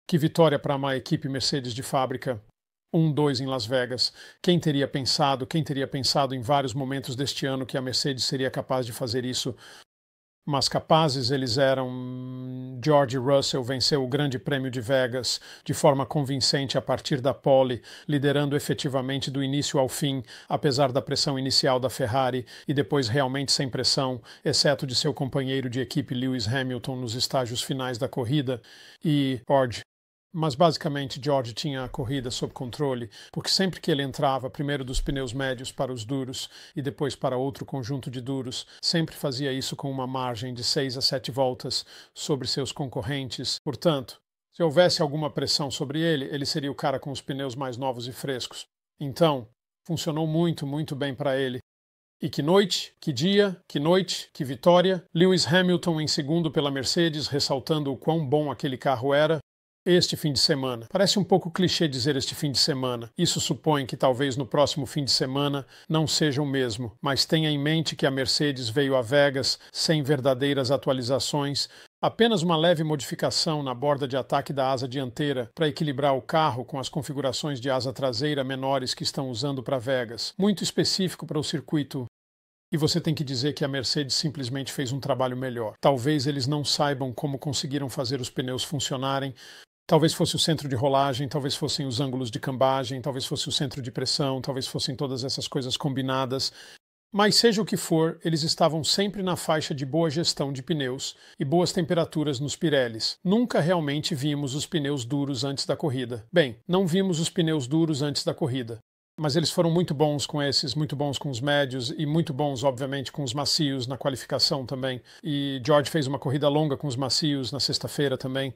Que vitória para uma equipe Mercedes de fábrica. 1-2 em Las Vegas. Quem teria pensado em vários momentos deste ano que a Mercedes seria capaz de fazer isso? Mas capazes eles eram. George Russell venceu o Grande Prêmio de Vegas de forma convincente a partir da pole, liderando efetivamente do início ao fim, apesar da pressão inicial da Ferrari e depois realmente sem pressão, exceto de seu companheiro de equipe Lewis Hamilton nos estágios finais da corrida. E George. Mas basicamente George tinha a corrida sob controle, porque sempre que ele entrava primeiro dos pneus médios para os duros e depois para outro conjunto de duros, sempre fazia isso com uma margem de 6 a 7 voltas sobre seus concorrentes. Portanto, se houvesse alguma pressão sobre ele, ele seria o cara com os pneus mais novos e frescos. Então, funcionou muito bem para ele. E que noite, que dia, que noite, que vitória. Lewis Hamilton em segundo pela Mercedes, ressaltando o quão bom aquele carro era. Este fim de semana. Parece um pouco clichê dizer este fim de semana. Isso supõe que talvez no próximo fim de semana não seja o mesmo, mas tenha em mente que a Mercedes veio a Vegas sem verdadeiras atualizações, apenas uma leve modificação na borda de ataque da asa dianteira para equilibrar o carro com as configurações de asa traseira menores que estão usando para Vegas. Muito específico para o circuito. E você tem que dizer que a Mercedes simplesmente fez um trabalho melhor. Talvez eles não saibam como conseguiram fazer os pneus funcionarem. Talvez fosse o centro de rolagem, talvez fossem os ângulos de cambagem, talvez fosse o centro de pressão, talvez fossem todas essas coisas combinadas. Mas seja o que for, eles estavam sempre na faixa de boa gestão de pneus e boas temperaturas nos Pirellis. Nunca realmente vimos os pneus duros antes da corrida. Bem, não vimos os pneus duros antes da corrida. Mas eles foram muito bons com esses, muito bons com os médios e muito bons, obviamente, com os macios na qualificação também. E George fez uma corrida longa com os macios na sexta-feira também.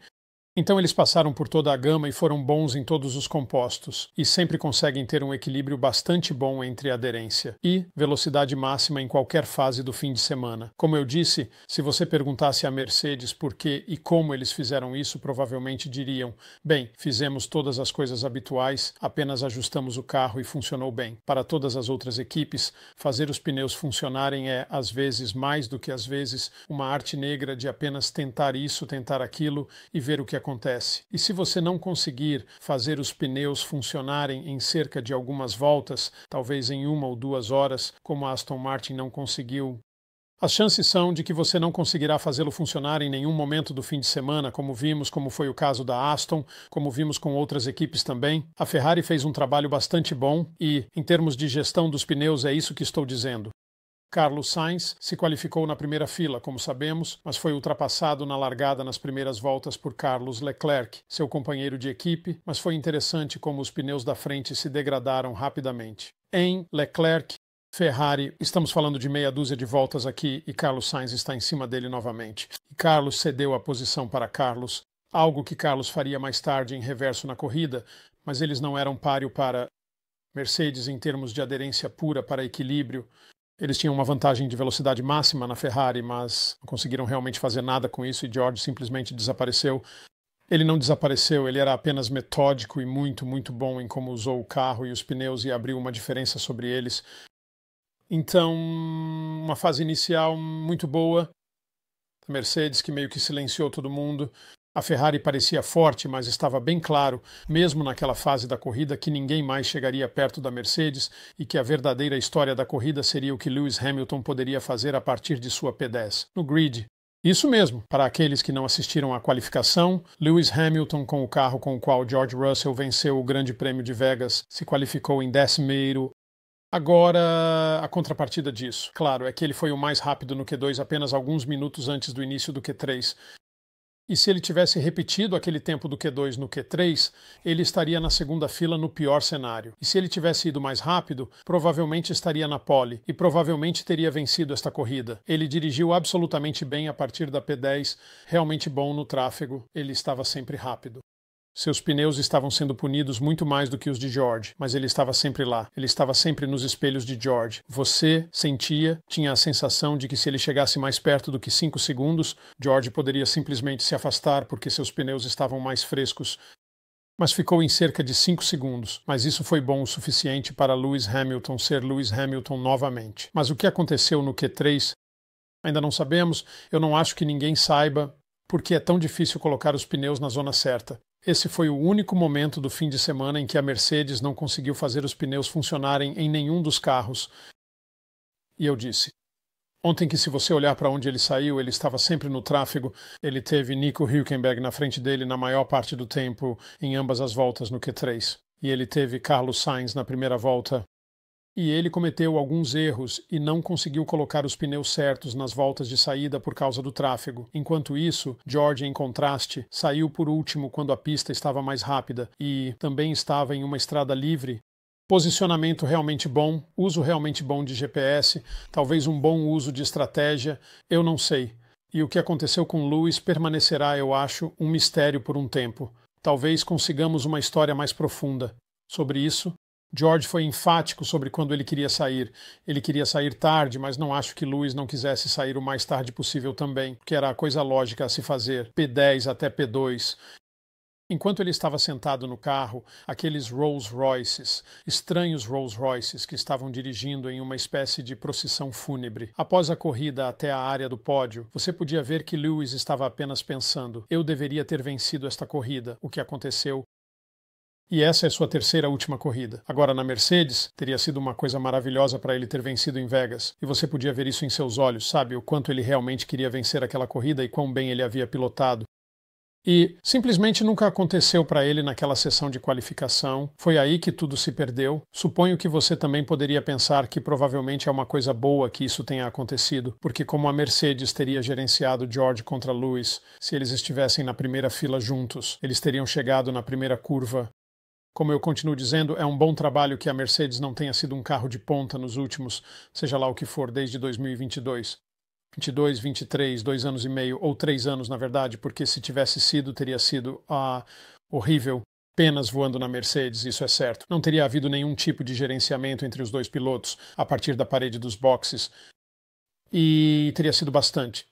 Então eles passaram por toda a gama e foram bons em todos os compostos, e sempre conseguem ter um equilíbrio bastante bom entre aderência e velocidade máxima em qualquer fase do fim de semana. Como eu disse, se você perguntasse à Mercedes por que e como eles fizeram isso, provavelmente diriam: bem, fizemos todas as coisas habituais, apenas ajustamos o carro e funcionou bem. Para todas as outras equipes, fazer os pneus funcionarem é, às vezes, mais do que às vezes, uma arte negra de apenas tentar isso, tentar aquilo e ver o que acontece. E se você não conseguir fazer os pneus funcionarem em cerca de algumas voltas, talvez em 1 ou 2 horas, como a Aston Martin não conseguiu, as chances são de que você não conseguirá fazê-lo funcionar em nenhum momento do fim de semana, como vimos, como foi o caso da Aston, como vimos com outras equipes também. A Ferrari fez um trabalho bastante bom e, em termos de gestão dos pneus, é isso que estou dizendo. Carlos Sainz se qualificou na primeira fila, como sabemos, mas foi ultrapassado na largada nas primeiras voltas por Carlos Leclerc, seu companheiro de equipe, mas foi interessante como os pneus da frente se degradaram rapidamente. Em Leclerc, Ferrari, estamos falando de meia dúzia de voltas aqui e Carlos Sainz está em cima dele novamente. E Carlos cedeu a posição para Carlos, algo que Carlos faria mais tarde em reverso na corrida, mas eles não eram páreo para Mercedes em termos de aderência pura para equilíbrio. Eles tinham uma vantagem de velocidade máxima na Ferrari, mas não conseguiram realmente fazer nada com isso e George simplesmente desapareceu. Ele não desapareceu, ele era apenas metódico e muito bom em como usou o carro e os pneus e abriu uma diferença sobre eles. Então, uma fase inicial muito boa. A Mercedes que meio que silenciou todo mundo. A Ferrari parecia forte, mas estava bem claro, mesmo naquela fase da corrida, que ninguém mais chegaria perto da Mercedes e que a verdadeira história da corrida seria o que Lewis Hamilton poderia fazer a partir de sua P10, no grid. Isso mesmo, para aqueles que não assistiram à qualificação, Lewis Hamilton, com o carro com o qual George Russell venceu o Grande Prêmio de Vegas, se qualificou em 10º. Agora, a contrapartida disso, claro, é que ele foi o mais rápido no Q2 apenas alguns minutos antes do início do Q3. E se ele tivesse repetido aquele tempo do Q2 no Q3, ele estaria na segunda fila no pior cenário. E se ele tivesse ido mais rápido, provavelmente estaria na pole e provavelmente teria vencido esta corrida. Ele dirigiu absolutamente bem a partir da P10, realmente bom no tráfego, ele estava sempre rápido. Seus pneus estavam sendo punidos muito mais do que os de George, mas ele estava sempre lá. Ele estava sempre nos espelhos de George. Você tinha a sensação de que se ele chegasse mais perto do que 5 segundos, George poderia simplesmente se afastar porque seus pneus estavam mais frescos. Mas ficou em cerca de 5 segundos. Mas isso foi bom o suficiente para Lewis Hamilton ser Lewis Hamilton novamente. Mas o que aconteceu no Q3? Ainda não sabemos. Eu não acho que ninguém saiba porque é tão difícil colocar os pneus na zona certa. Esse foi o único momento do fim de semana em que a Mercedes não conseguiu fazer os pneus funcionarem em nenhum dos carros. E eu disse: ontem, que se você olhar para onde ele saiu, ele estava sempre no tráfego. Ele teve Nico Hülkenberg na frente dele na maior parte do tempo, em ambas as voltas no Q3. E ele teve Carlos Sainz na primeira volta. E ele cometeu alguns erros e não conseguiu colocar os pneus certos nas voltas de saída por causa do tráfego. Enquanto isso, George, em contraste, saiu por último quando a pista estava mais rápida e também estava em uma estrada livre. Posicionamento realmente bom, uso realmente bom de GPS, talvez um bom uso de estratégia, eu não sei. E o que aconteceu com Lewis permanecerá, eu acho, um mistério por um tempo. Talvez consigamos uma história mais profunda sobre isso. George foi enfático sobre quando ele queria sair. Ele queria sair tarde, mas não acho que Lewis não quisesse sair o mais tarde possível também, que era a coisa lógica a se fazer, P10 até P2. Enquanto ele estava sentado no carro, aqueles Rolls Royces, estranhos Rolls Royces que estavam dirigindo em uma espécie de procissão fúnebre. Após a corrida até a área do pódio, você podia ver que Lewis estava apenas pensando: eu deveria ter vencido esta corrida, o que aconteceu. E essa é sua terceira última corrida. Agora, na Mercedes, teria sido uma coisa maravilhosa para ele ter vencido em Vegas. E você podia ver isso em seus olhos, sabe? O quanto ele realmente queria vencer aquela corrida e quão bem ele havia pilotado. E simplesmente nunca aconteceu para ele naquela sessão de qualificação. Foi aí que tudo se perdeu. Suponho que você também poderia pensar que provavelmente é uma coisa boa que isso tenha acontecido, porque como a Mercedes teria gerenciado George contra Lewis, se eles estivessem na primeira fila juntos, eles teriam chegado na primeira curva. Como eu continuo dizendo, é um bom trabalho que a Mercedes não tenha sido um carro de ponta nos últimos, seja lá o que for, desde 2022. 22, 23, 2 anos e meio, ou 3 anos, na verdade, porque se tivesse sido, teria sido horrível. Apenas voando na Mercedes, isso é certo. Não teria havido nenhum tipo de gerenciamento entre os dois pilotos a partir da parede dos boxes. E teria sido bastante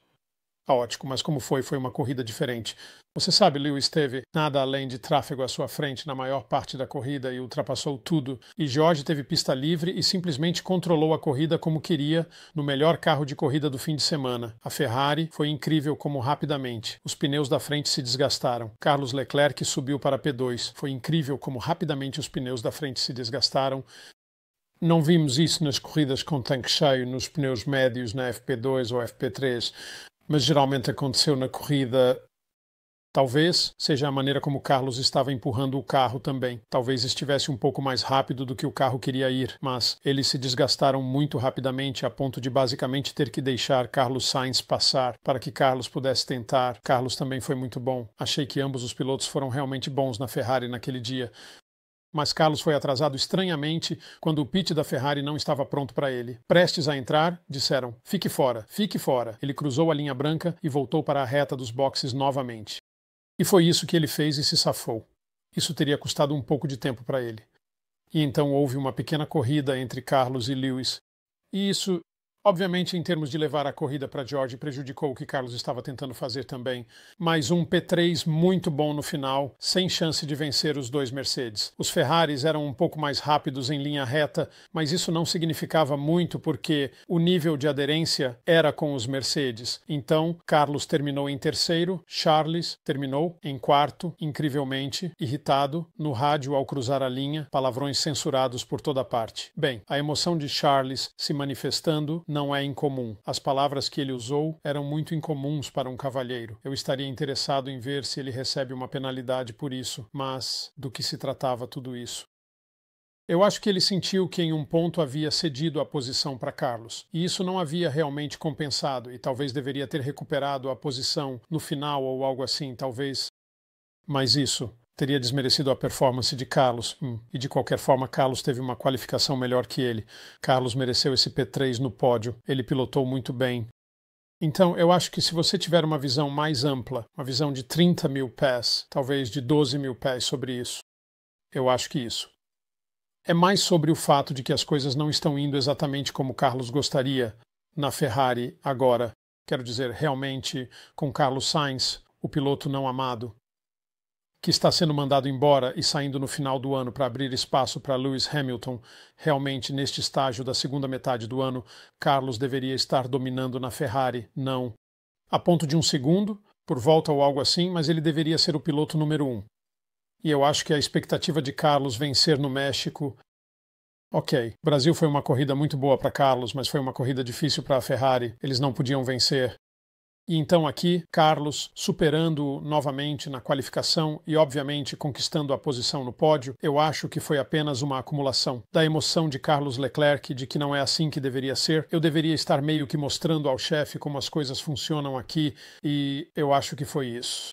caótico, mas como foi uma corrida diferente. Você sabe, Lewis teve nada além de tráfego à sua frente na maior parte da corrida e ultrapassou tudo. E George teve pista livre e simplesmente controlou a corrida como queria no melhor carro de corrida do fim de semana. A Ferrari foi incrível como rapidamente. Os pneus da frente se desgastaram. Carlos Leclerc subiu para P2. Foi incrível como rapidamente os pneus da frente se desgastaram. Não vimos isso nas corridas com tanque cheio, nos pneus médios na FP2 ou FP3, mas geralmente aconteceu na corrida. Talvez seja a maneira como Carlos estava empurrando o carro também. Talvez estivesse um pouco mais rápido do que o carro queria ir, mas eles se desgastaram muito rapidamente a ponto de basicamente ter que deixar Carlos Sainz passar para que Carlos pudesse tentar. Carlos também foi muito bom. Achei que ambos os pilotos foram realmente bons na Ferrari naquele dia. Mas Carlos foi atrasado estranhamente quando o pit da Ferrari não estava pronto para ele. Prestes a entrar, disseram: fique fora, fique fora. Ele cruzou a linha branca e voltou para a reta dos boxes novamente. E foi isso que ele fez e se safou. Isso teria custado um pouco de tempo para ele. E então houve uma pequena corrida entre Carlos e Lewis. E isso, obviamente, em termos de levar a corrida para George, prejudicou o que Carlos estava tentando fazer também. Mas um P3 muito bom no final, sem chance de vencer os dois Mercedes. Os Ferraris eram um pouco mais rápidos em linha reta, mas isso não significava muito porque o nível de aderência era com os Mercedes. Então, Carlos terminou em terceiro, Charles terminou em quarto, incrivelmente, irritado, no rádio ao cruzar a linha, palavrões censurados por toda parte. Bem, a emoção de Charles se manifestando não é incomum. As palavras que ele usou eram muito incomuns para um cavalheiro. Eu estaria interessado em ver se ele recebe uma penalidade por isso, mas do que se tratava tudo isso? Eu acho que ele sentiu que em um ponto havia cedido a posição para Carlos, e isso não havia realmente compensado, e talvez deveria ter recuperado a posição no final ou algo assim, talvez. Mas isso teria desmerecido a performance de Carlos. E de qualquer forma, Carlos teve uma qualificação melhor que ele. Carlos mereceu esse P3 no pódio. Ele pilotou muito bem. Então, eu acho que se você tiver uma visão mais ampla, uma visão de 30 mil pés, talvez de 12 mil pés sobre isso, eu acho que isso é mais sobre o fato de que as coisas não estão indo exatamente como Carlos gostaria na Ferrari agora. Quero dizer, realmente, com Carlos Sainz, o piloto não amado, que está sendo mandado embora e saindo no final do ano para abrir espaço para Lewis Hamilton. Realmente, neste estágio da segunda metade do ano, Carlos deveria estar dominando na Ferrari. Não. A ponto de um segundo, por volta ou algo assim, mas ele deveria ser o piloto número 1. E eu acho que a expectativa de Carlos vencer no México. Ok, o Brasil foi uma corrida muito boa para Carlos, mas foi uma corrida difícil para a Ferrari. Eles não podiam vencer. E então aqui, Carlos superando novamente na qualificação e obviamente conquistando a posição no pódio, eu acho que foi apenas uma acumulação da emoção de Carlos Leclerc de que não é assim que deveria ser. Eu deveria estar meio que mostrando ao chefe como as coisas funcionam aqui e eu acho que foi isso.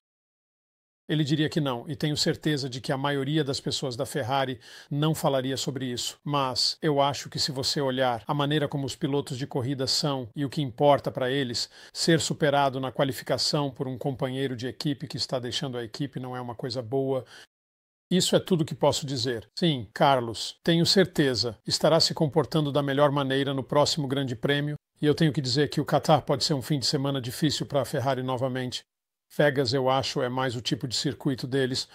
Ele diria que não, e tenho certeza de que a maioria das pessoas da Ferrari não falaria sobre isso. Mas eu acho que se você olhar a maneira como os pilotos de corrida são e o que importa para eles, ser superado na qualificação por um companheiro de equipe que está deixando a equipe não é uma coisa boa. Isso é tudo que posso dizer. Sim, Carlos, tenho certeza, estará se comportando da melhor maneira no próximo Grande Prêmio, e eu tenho que dizer que o Qatar pode ser um fim de semana difícil para a Ferrari novamente. Vegas, eu acho, é mais o tipo de circuito deles.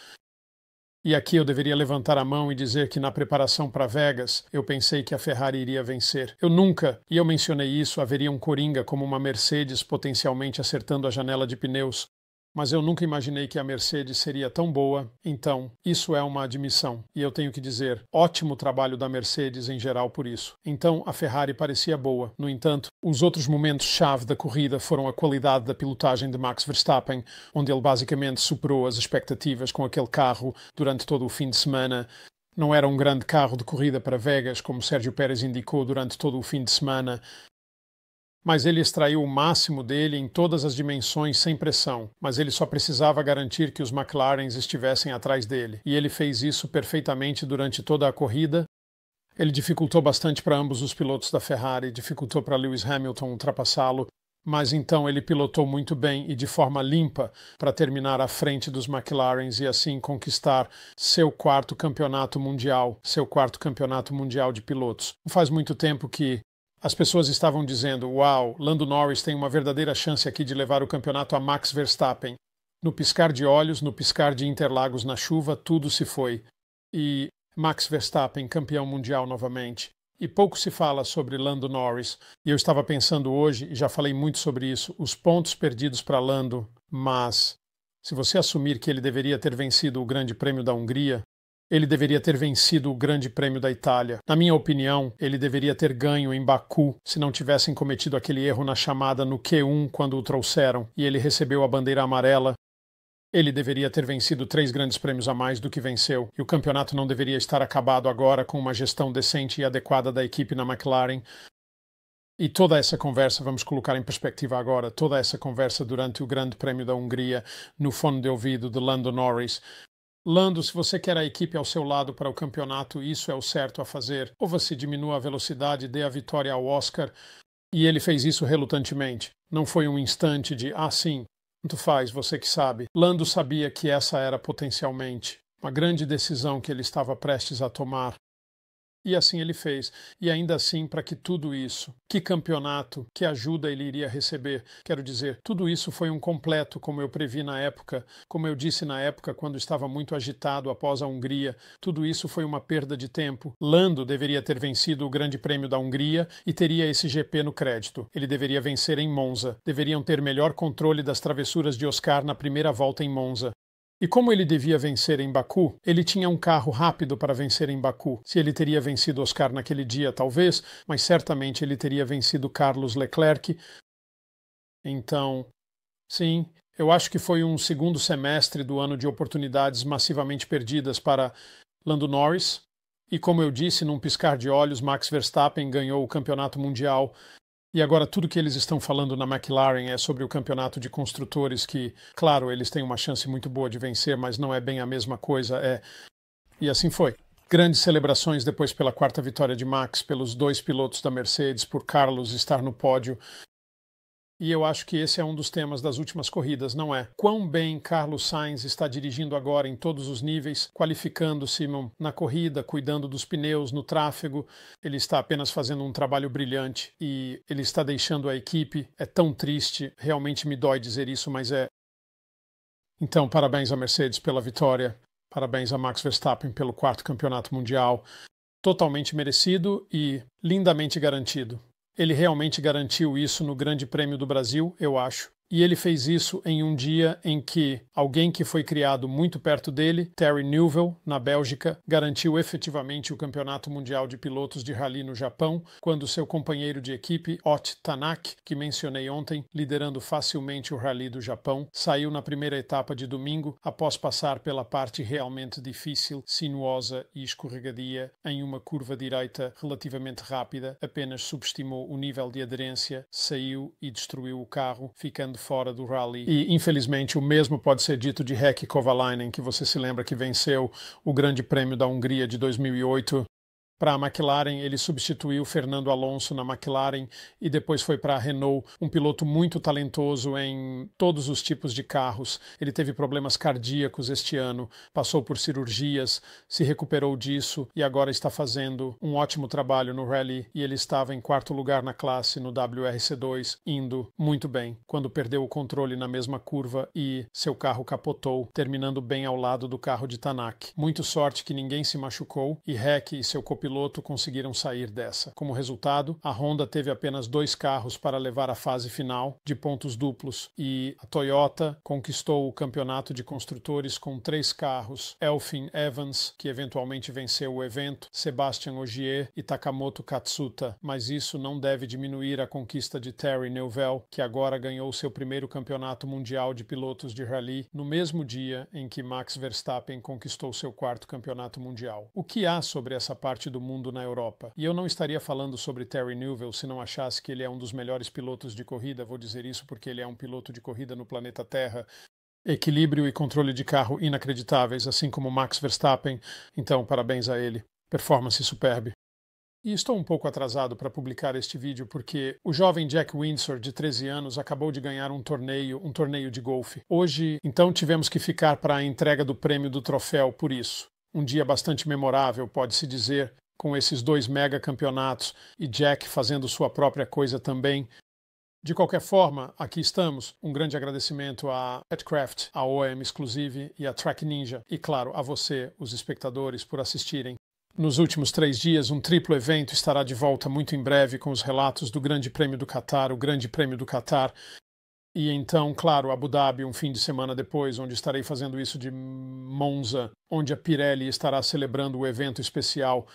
E aqui eu deveria levantar a mão e dizer que na preparação para Vegas, eu pensei que a Ferrari iria vencer. Eu nunca, e eu mencionei isso, haveria um coringa como uma Mercedes potencialmente acertando a janela de pneus. Mas eu nunca imaginei que a Mercedes seria tão boa, então isso é uma admissão. E eu tenho que dizer, ótimo trabalho da Mercedes em geral por isso. Então a Ferrari parecia boa. No entanto, os outros momentos-chave da corrida foram a qualidade da pilotagem de Max Verstappen, onde ele basicamente superou as expectativas com aquele carro durante todo o fim de semana. Não era um grande carro de corrida para Vegas, como Sérgio Pérez indicou durante todo o fim de semana, mas ele extraiu o máximo dele em todas as dimensões sem pressão, mas ele só precisava garantir que os McLarens estivessem atrás dele, e ele fez isso perfeitamente durante toda a corrida. Ele dificultou bastante para ambos os pilotos da Ferrari, dificultou para Lewis Hamilton ultrapassá-lo, mas então ele pilotou muito bem e de forma limpa para terminar à frente dos McLarens e assim conquistar seu quarto campeonato mundial de pilotos. Não faz muito tempo que as pessoas estavam dizendo, uau, Lando Norris tem uma verdadeira chance aqui de levar o campeonato a Max Verstappen. No piscar de olhos, no piscar de Interlagos na chuva, tudo se foi. E Max Verstappen, campeão mundial novamente. E pouco se fala sobre Lando Norris. E eu estava pensando hoje, e já falei muito sobre isso, os pontos perdidos para Lando. Mas, se você assumir que ele deveria ter vencido o Grande Prêmio da Hungria, ele deveria ter vencido o Grande Prêmio da Itália. Na minha opinião, ele deveria ter ganho em Baku se não tivessem cometido aquele erro na chamada no Q1 quando o trouxeram e ele recebeu a bandeira amarela. Ele deveria ter vencido 3 grandes prêmios a mais do que venceu, e o campeonato não deveria estar acabado agora com uma gestão decente e adequada da equipe na McLaren. E toda essa conversa, vamos colocar em perspectiva agora, toda essa conversa durante o Grande Prêmio da Hungria, no fone de ouvido de Lando Norris. Lando, se você quer a equipe ao seu lado para o campeonato, isso é o certo a fazer. Ou você diminua a velocidade, dê a vitória ao Oscar. E ele fez isso relutantemente. Não foi um instante de, sim, tanto faz, você que sabe. Lando sabia que essa era potencialmente uma grande decisão que ele estava prestes a tomar. E assim ele fez. E ainda assim, para que tudo isso, que campeonato, que ajuda ele iria receber, quero dizer, tudo isso foi um completo, como eu previ na época, como eu disse na época quando estava muito agitado após a Hungria, tudo isso foi uma perda de tempo. Lando deveria ter vencido o Grande Prêmio da Hungria e teria esse GP no crédito. Ele deveria vencer em Monza. Deveriam ter melhor controle das travessuras de Oscar na primeira volta em Monza. E como ele devia vencer em Baku, ele tinha um carro rápido para vencer em Baku. Se ele teria vencido Oscar naquele dia, talvez, mas certamente ele teria vencido Carlos Leclerc. Então, sim, eu acho que foi um segundo semestre do ano de oportunidades massivamente perdidas para Lando Norris. E como eu disse, num piscar de olhos, Max Verstappen ganhou o campeonato mundial. E agora tudo que eles estão falando na McLaren é sobre o campeonato de construtores que, claro, eles têm uma chance muito boa de vencer, mas não é bem a mesma coisa. E assim foi. Grandes celebrações depois pela 4ª vitória de Max, pelos 2 pilotos da Mercedes, por Carlos estar no pódio. E eu acho que esse é um dos temas das últimas corridas, não é? Quão bem Carlos Sainz está dirigindo agora em todos os níveis, qualificando-se na corrida, cuidando dos pneus, no tráfego. Ele está apenas fazendo um trabalho brilhante e ele está deixando a equipe. É tão triste, realmente me dói dizer isso, mas é. Então, parabéns à Mercedes pela vitória, parabéns a Max Verstappen pelo 4º campeonato mundial. Totalmente merecido e lindamente garantido. Ele realmente garantiu isso no Grande Prêmio do Brasil, eu acho. E ele fez isso em um dia em que alguém que foi criado muito perto dele, Terry Newville, na Bélgica, garantiu efetivamente o Campeonato Mundial de Pilotos de Rally no Japão, quando seu companheiro de equipe, Ot Tanak, que mencionei ontem, liderando facilmente o Rally do Japão, saiu na primeira etapa de domingo, após passar pela parte realmente difícil, sinuosa e escorregadia, em uma curva direita relativamente rápida, apenas subestimou o nível de aderência, saiu e destruiu o carro, ficando fora do rally. E, infelizmente, o mesmo pode ser dito de Heikki Kovalainen, que você se lembra que venceu o Grande Prêmio da Hungria de 2008. Para a McLaren, ele substituiu Fernando Alonso na McLaren e depois foi para a Renault, um piloto muito talentoso em todos os tipos de carros. Ele teve problemas cardíacos este ano, passou por cirurgias, se recuperou disso e agora está fazendo um ótimo trabalho no Rally, e ele estava em quarto lugar na classe no WRC2, indo muito bem, quando perdeu o controle na mesma curva e seu carro capotou, terminando bem ao lado do carro de Tanak. Muito sorte que ninguém se machucou e Heikki e seu copiloto conseguiram sair dessa. Como resultado, a Honda teve apenas 2 carros para levar à fase final de pontos duplos e a Toyota conquistou o campeonato de construtores com 3 carros, Elfyn Evans, que eventualmente venceu o evento, Sebastian Ogier e Takamoto Katsuta, mas isso não deve diminuir a conquista de Terry Newville, que agora ganhou seu primeiro campeonato mundial de pilotos de rally no mesmo dia em que Max Verstappen conquistou seu 4º campeonato mundial. O que há sobre essa parte do mundo na Europa? E eu não estaria falando sobre Terry Newville se não achasse que ele é um dos melhores pilotos de corrida. Vou dizer isso porque ele é um piloto de corrida no planeta Terra. Equilíbrio e controle de carro inacreditáveis, assim como Max Verstappen. Então, parabéns a ele. Performance superbe. E estou um pouco atrasado para publicar este vídeo porque o jovem Jack Windsor, de 13 anos, acabou de ganhar um torneio de golfe. Hoje, então, tivemos que ficar para a entrega do prêmio do troféu por isso. Um dia bastante memorável, pode-se dizer, com esses 2 mega campeonatos e Jack fazendo sua própria coisa também. De qualquer forma, aqui estamos. Um grande agradecimento a Petcraft, a OM Exclusive e a Track Ninja. E, claro, a você, os espectadores, por assistirem. Nos últimos 3 dias, um triplo evento estará de volta muito em breve com os relatos do Grande Prêmio do Catar, o Grande Prêmio do Catar. E então, claro, Abu Dhabi, um fim de semana depois, onde estarei fazendo isso de Monza, onde a Pirelli estará celebrando o evento especial,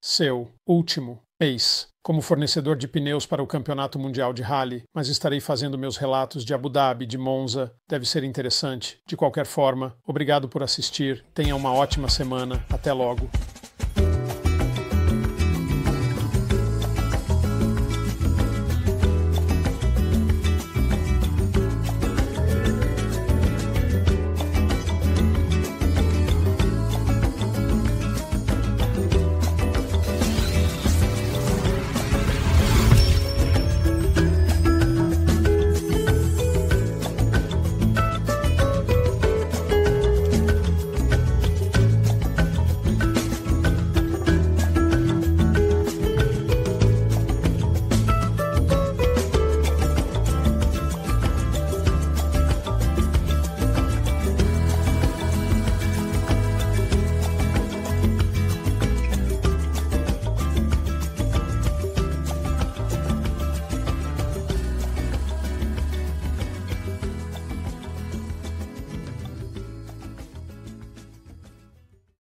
seu último mês, como fornecedor de pneus para o Campeonato Mundial de Rally, mas estarei fazendo meus relatos de Abu Dhabi, de Monza, deve ser interessante. De qualquer forma, obrigado por assistir, tenha uma ótima semana, até logo.